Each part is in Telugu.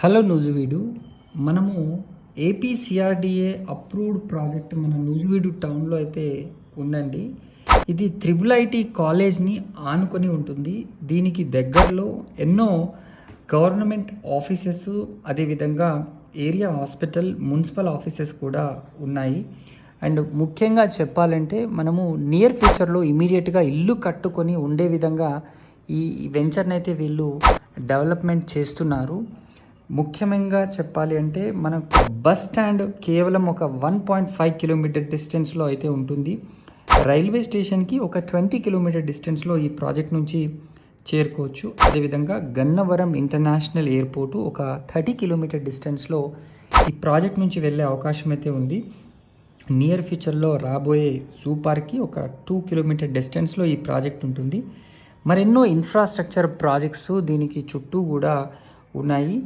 హలో నూజివీడు. మనము ఏపీసీఆర్డీఏ అప్రూవ్డ్ ప్రాజెక్ట్ మన నూజివీడు టౌన్లో అయితే ఉందండి. ఇది త్రిబుల్ ఐటీ కాలేజ్ని ఆనుకొని ఉంటుంది. దీనికి దగ్గరలో ఎన్నో గవర్నమెంట్ ఆఫీసెస్, అదేవిధంగా ఏరియా హాస్పిటల్, మున్సిపల్ ఆఫీసెస్ కూడా ఉన్నాయి. అండ్ ముఖ్యంగా చెప్పాలంటే మనము నియర్ ఫ్యూచర్లో ఇమీడియట్గా ఇల్లు కట్టుకొని ఉండే విధంగా ఈ వెంచర్ని అయితే వీళ్ళు డెవలప్మెంట్ చేస్తున్నారు. ముఖ్యంగా చెప్పాలి అంటే మనకు బస్ స్టాండ్ కేవలం ఒక 1.5 కిలోమీటర్ డిస్టెన్స్లో అయితే ఉంటుంది. రైల్వే స్టేషన్కి ఒక 20 కిలోమీటర్ డిస్టెన్స్లో ఈ ప్రాజెక్ట్ నుంచి చేరుకోవచ్చు. అదేవిధంగా గన్నవరం ఇంటర్నేషనల్ ఎయిర్పోర్టు ఒక 30 కిలోమీటర్ డిస్టెన్స్లో ఈ ప్రాజెక్ట్ నుంచి వెళ్ళే అవకాశం అయితే ఉంది. నియర్ ఫ్యూచర్లో రాబోయే జూ పార్క్కి ఒక 2 కిలోమీటర్ డిస్టెన్స్లో ఈ ప్రాజెక్ట్ ఉంటుంది. మరెన్నో ఇన్ఫ్రాస్ట్రక్చర్ ప్రాజెక్ట్స్ దీనికి చుట్టూ కూడా ఉన్నాయి.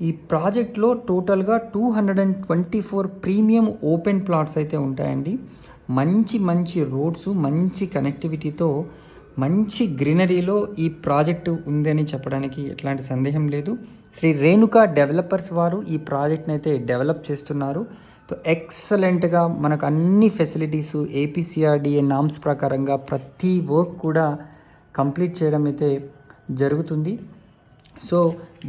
ఈ ప్రాజెక్ట్లో టోటల్గా 224 ప్రీమియం ఓపెన్ ప్లాట్స్ అయితే ఉంటాయండి. మంచి రోడ్స్, మంచి కనెక్టివిటీతో, మంచి గ్రీనరీలో ఈ ప్రాజెక్టు ఉందని చెప్పడానికి ఎట్లాంటి సందేహం లేదు. శ్రీ రేణుకా డెవలపర్స్ వారు ఈ ప్రాజెక్ట్ని అయితే డెవలప్ చేస్తున్నారు. ఎక్సలెంట్గా మనకు అన్ని ఫెసిలిటీసు ఏపీసీఆర్డీఏ నామ్స్ ప్రకారంగా ప్రతి వర్క్ కూడా కంప్లీట్ చేయడం అయితే జరుగుతుంది. సో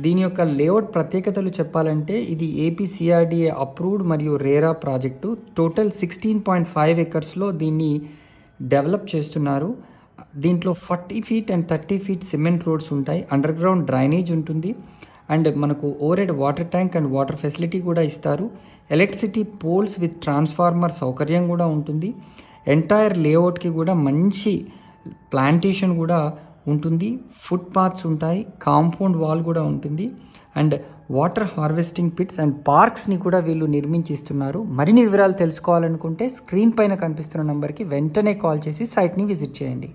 దీని యొక్క లేఅవుట్ ప్రత్యేకతలు చెప్పాలంటే ఇది ఏపీసీఆర్డీఏ అప్రూవ్డ్ మరియు రేరా ప్రాజెక్టు. టోటల్ 16.5 ఎకర్స్లో దీన్ని డెవలప్ చేస్తున్నారు. దీంట్లో 40 feet and 30 feet cement roads ఉంటాయి. అండర్ గ్రౌండ్ డ్రైనేజ్ ఉంటుంది. అండ్ మనకు over water tank and water facility కూడా ఇస్తారు. ఎలక్ట్రిసిటీ పోల్స్ విత్ ట్రాన్స్ఫార్మర్ సౌకర్యం కూడా ఉంటుంది. ఎంటైర్ లేఅవుట్కి కూడా మంచి ప్లాంటేషన్ కూడా ఉంటుంది. ఫుట్ పాత్స్ ఉంటాయి. కాంపౌండ్ వాల్ కూడా ఉంటుంది. And water harvesting pits and పార్క్స్ని కూడా వీళ్ళు నిర్మించిస్తున్నారు. మరిన్ని వివరాలు తెలుసుకోవాలనుకుంటే స్క్రీన్ పైన కనిపిస్తున్న నెంబర్కి వెంటనే కాల్ చేసి సైట్ని విజిట్ చేయండి.